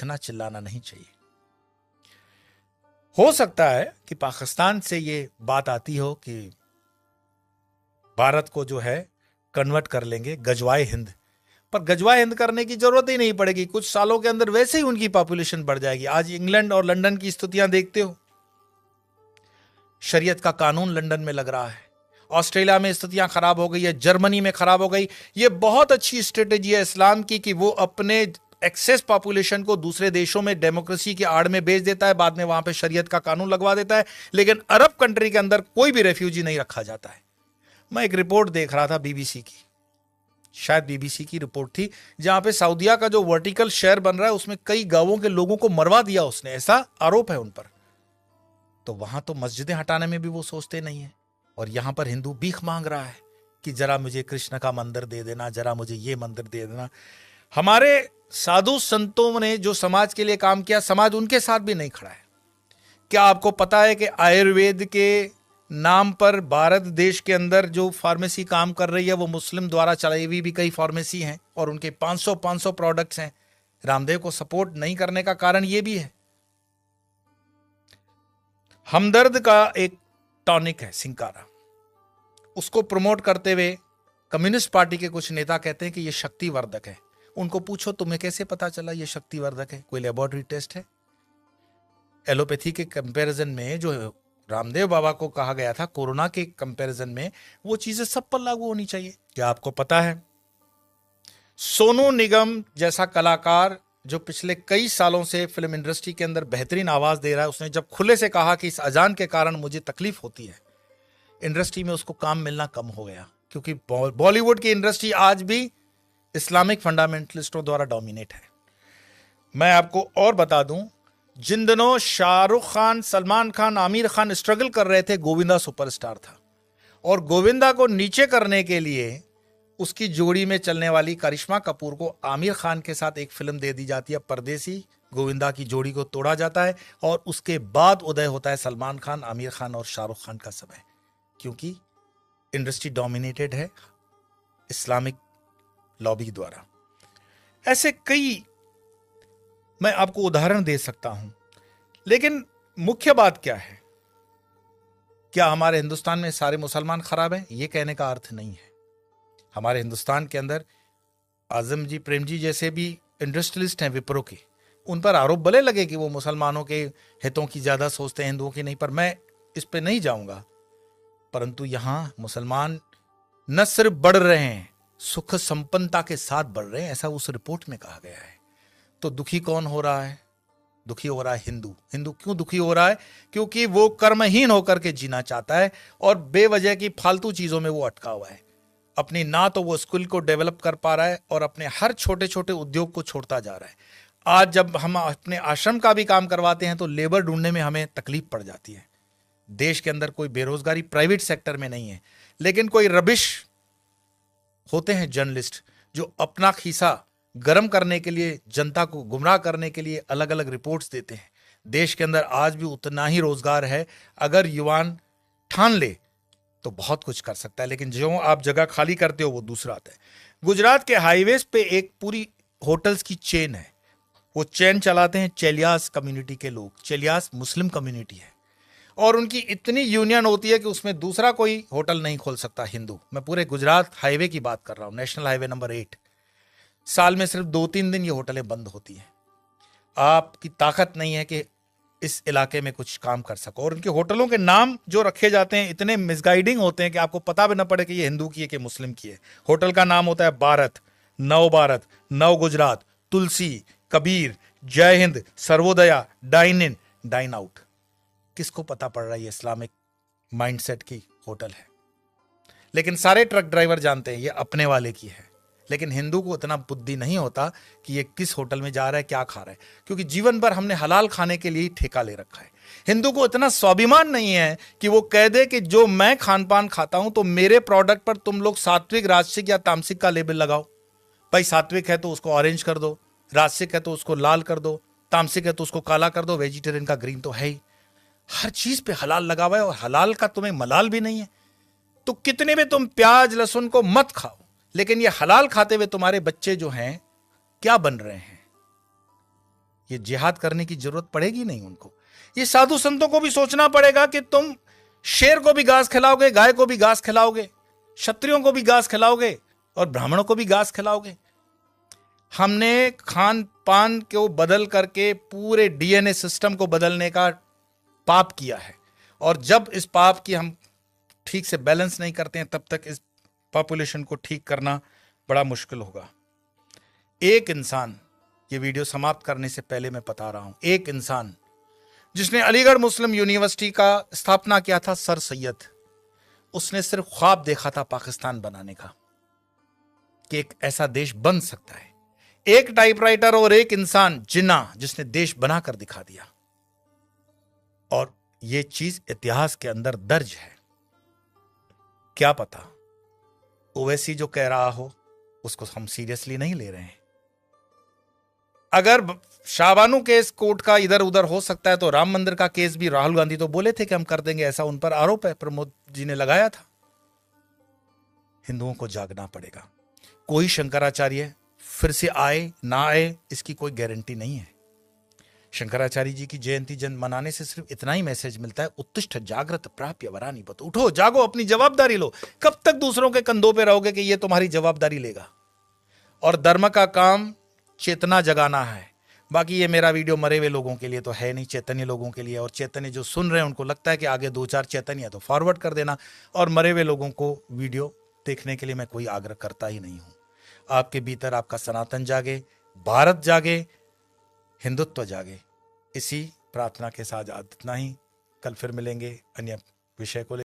चीखना चिल्लाना नहीं चाहिए। हो सकता है कि पाकिस्तान से ये बात आती हो कि भारत को जो है कन्वर्ट कर लेंगे गजवाए हिंद, पर गजवाए हिंद करने की जरूरत ही नहीं पड़ेगी। कुछ सालों के अंदर वैसे ही उनकी पॉपुलेशन बढ़ जाएगी। आज इंग्लैंड और लंदन की स्थितियां देखते हो, शरीयत का कानून लंदन में लग रहा है, ऑस्ट्रेलिया में स्थितियां खराब हो गई है, जर्मनी में खराब हो गई। ये बहुत अच्छी स्ट्रेटेजी है इस्लाम की कि वो अपने एक्सेस पॉपुलेशन को दूसरे देशों में डेमोक्रेसी की आड़ में बेच देता है, बाद में वहां पे शरीयत का कानून लगवा देता है, लेकिन अरब कंट्री के अंदर कोई भी रेफ्यूजी नहीं रखा जाता है। मैं एक रिपोर्ट देख रहा था बीबीसी की, शायद बीबीसी की रिपोर्ट थी, जहां पे सऊदिया का जो वर्टिकल शेयर बन रहा है उसमें कई गांवों के लोगों को मरवा दिया उसने, ऐसा आरोप है उन पर। तो वहां तो मस्जिदें हटाने में भी वो सोचते नहीं है, और यहां पर हिंदू भीख मांग रहा है कि जरा मुझे कृष्ण का मंदिर दे देना, जरा मुझे ये मंदिर दे देना। हमारे साधु संतों ने जो समाज के लिए काम किया, समाज उनके साथ भी नहीं खड़ा है। क्या आपको पता है कि आयुर्वेद के नाम पर भारत देश के अंदर जो फार्मेसी काम कर रही है वो मुस्लिम द्वारा चलाई हुई भी कई फार्मेसी हैं, और उनके 500 प्रोडक्ट्स हैं। रामदेव को सपोर्ट नहीं करने का कारण ये भी है। हमदर्द का एक टॉनिक है सिंकारा, उसको प्रमोट करते हुए कम्युनिस्ट पार्टी के कुछ नेता कहते हैं कि ये शक्तिवर्धक है। उनको पूछो तुम्हें कैसे पता चला ये शक्तिवर्धक है, कोई लेबोरेटरी टेस्ट है? एलोपैथी के कंपैरिजन में जो रामदेव बाबा को कहा गया था कोरोना के कंपैरिजन में, वो चीजें सब पर लागू होनी चाहिए। क्या आपको पता है सोनू निगम जैसा कलाकार जो पिछले कई सालों से फिल्म इंडस्ट्री के अंदर बेहतरीन आवाज दे रहा है, उसने जब खुले से कहा कि इस अजान के कारण मुझे तकलीफ होती है, इंडस्ट्री में उसको काम मिलना कम हो गया, क्योंकि बॉलीवुड की इंडस्ट्री आज भी इस्लामिक फंडामेंटलिस्टों द्वारा डोमिनेट है। मैं आपको और बता दूं, जिन दिनों शाहरुख खान, सलमान खान, आमिर खान स्ट्रगल कर रहे थे, गोविंदा सुपरस्टार था, और गोविंदा को नीचे करने के लिए उसकी जोड़ी में चलने वाली करिश्मा कपूर को आमिर खान के साथ एक फिल्म दे दी जाती है परदेसी। गोविंदा की जोड़ी को तोड़ा जाता है, और उसके बाद उदय होता है सलमान खान, आमिर खान और शाहरुख खान का समय, क्योंकि इंडस्ट्री डोमिनेटेड है इस्लामिक लॉबी द्वारा। ऐसे कई मैं आपको उदाहरण दे सकता हूं, लेकिन मुख्य बात क्या है? क्या हमारे हिंदुस्तान में सारे मुसलमान खराब हैं? यह कहने का अर्थ नहीं है। हमारे हिंदुस्तान के अंदर आजम जी, प्रेम जी जैसे भी इंडस्ट्रियलिस्ट हैं विप्रो के, उन पर आरोप भले लगे कि वो मुसलमानों के हितों की ज्यादा सोचते हैं, हिंदुओं की नहीं, पर मैं इस पे नहीं जाऊंगा। परंतु यहां मुसलमान न सिर्फ बढ़ रहे हैं, सुख संपन्नता के साथ बढ़ रहे हैं, ऐसा उस रिपोर्ट में कहा गया है। तो दुखी कौन हो रहा है? दुखी हो रहा है हिंदू। हिंदू क्यों दुखी हो रहा है? क्योंकि वो कर्महीन होकर के जीना चाहता है, और बेवजह की फालतू चीजों में वो अटका हुआ है। अपनी ना तो वो स्किल को डेवलप कर पा रहा है, और अपने हर छोटे छोटे उद्योग को छोड़ता जा रहा है। आज जब हम अपने आश्रम का भी काम करवाते हैं तो लेबर ढूंढने में हमें तकलीफ पड़ जाती है। देश के अंदर कोई बेरोजगारी प्राइवेट सेक्टर में नहीं है, लेकिन कोई रबिश होते हैं जर्नलिस्ट जो अपना खीसा गर्म करने के लिए, जनता को गुमराह करने के लिए अलग अलग रिपोर्ट्स देते हैं। देश के अंदर आज भी उतना ही रोजगार है, अगर युवान ठान ले तो बहुत कुछ कर सकता है, लेकिन जो आप जगह खाली करते हो वो दूसरा आता है। गुजरात के हाईवेज पे एक पूरी होटल्स की चेन है, वो चेन चलाते हैं चेलियास कम्युनिटी के लोग। चेलियास मुस्लिम कम्युनिटी है, और उनकी इतनी यूनियन होती है कि उसमें दूसरा कोई होटल नहीं खोल सकता हिंदू। मैं पूरे गुजरात हाईवे की बात कर रहा हूं, नेशनल हाईवे नंबर 8। साल में सिर्फ 2-3 दिन ये होटलें बंद होती हैं। आपकी ताकत नहीं है कि इस इलाके में कुछ काम कर सको, और उनके होटलों के नाम जो रखे जाते हैं इतने मिसगाइडिंग होते हैं कि आपको पता भी ना पड़े कि ये हिंदू की है कि मुस्लिम की है। होटल का नाम होता है भारत, नव Gujarat, Tulsi, Kabir, Jai Hind, Sarvodaya, dine in, dine out. किसको पता पड़ रहा है ये इस्लामिक माइंडसेट की होटल है? लेकिन सारे ट्रक ड्राइवर जानते हैं ये अपने वाले की है, लेकिन हिंदू को इतना बुद्धि नहीं होता कि ये किस होटल में जा रहा है, क्या खा रहा है, क्योंकि जीवन भर हमने हलाल खाने के लिए ठेका ले रखा है। हिंदू को इतना स्वाभिमान नहीं है कि वो कह दे कि जो मैं खान पान खाता हूं तो मेरे प्रोडक्ट पर तुम लोग सात्विक, राजसिक या तामसिक का लेबल लगाओ। भाई सात्विक है तो उसको ऑरेंज कर दो, राजसिक है तो उसको लाल कर दो, तामसिक है तो उसको काला कर दो, वेजिटेरियन का ग्रीन तो है ही। हर चीज पे हलाल लगा हुआ है, और हलाल का तुम्हें मलाल भी नहीं है। तो कितने भी तुम प्याज लहसुन को मत खाओ, लेकिन ये हलाल खाते हुए तुम्हारे बच्चे जो हैं क्या बन रहे हैं? ये जिहाद करने की जरूरत पड़ेगी नहीं उनको। ये साधु संतों को भी सोचना पड़ेगा कि तुम शेर को भी घास खिलाओगे, गाय को भी घास खिलाओगे, क्षत्रियों को भी घास खिलाओगे और ब्राह्मणों को भी घास खिलाओगे। हमने खान पान को बदल करके पूरे डीएनए सिस्टम को बदलने का पाप किया है, और जब इस पाप की हम ठीक से बैलेंस नहीं करते हैं तब तक इस पॉपुलेशन को ठीक करना बड़ा मुश्किल होगा। एक इंसान, ये वीडियो समाप्त करने से पहले मैं बता रहा हूं, एक इंसान जिसने अलीगढ़ मुस्लिम यूनिवर्सिटी का स्थापना किया था, सर सैयद, उसने सिर्फ ख्वाब देखा था पाकिस्तान बनाने का, कि एक ऐसा देश बन सकता है। एक टाइपराइटर और एक इंसान जिन्ना, जिसने देश बनाकर दिखा दिया, और यह चीज इतिहास के अंदर दर्ज है। क्या पता ओवैसी जो कह रहा हो उसको हम सीरियसली नहीं ले रहे हैं। अगर शाहबानू केस कोर्ट का इधर उधर हो सकता है तो राम मंदिर का केस भी राहुल गांधी तो बोले थे कि हम कर देंगे, ऐसा उन पर आरोप है, प्रमोद जी ने लगाया था। हिंदुओं को जागना पड़ेगा। कोई शंकराचार्य फिर से आए ना आए इसकी कोई गारंटी नहीं है। शंकराचार्य जी की जयंती मनाने से सिर्फ इतना ही मैसेज मिलता है, उत्तिष्ठ जागृत प्राप्य वरानि बत, उठो जागो, अपनी जवाबदारी लो। कब तक दूसरों के कंधों पे रहोगे कि ये तुम्हारी जवाबदारी लेगा? और धर्म का काम चेतना जगाना है। बाकी ये मेरा वीडियो मरे हुए लोगों के लिए तो है नहीं, चैतन्य लोगों के लिए। और चैतन्य जो सुन रहे हैं उनको लगता है कि आगे 2-4 चैतन्य है तो फॉरवर्ड कर देना, और मरे हुए लोगों को वीडियो देखने के लिए मैं कोई आग्रह करता ही नहीं हूं। आपके भीतर आपका सनातन जागे, भारत जागे, हिंदुत्व जागे। इसी प्रार्थना के साथ इतना ही। कल फिर मिलेंगे अन्य विषय को लेकर।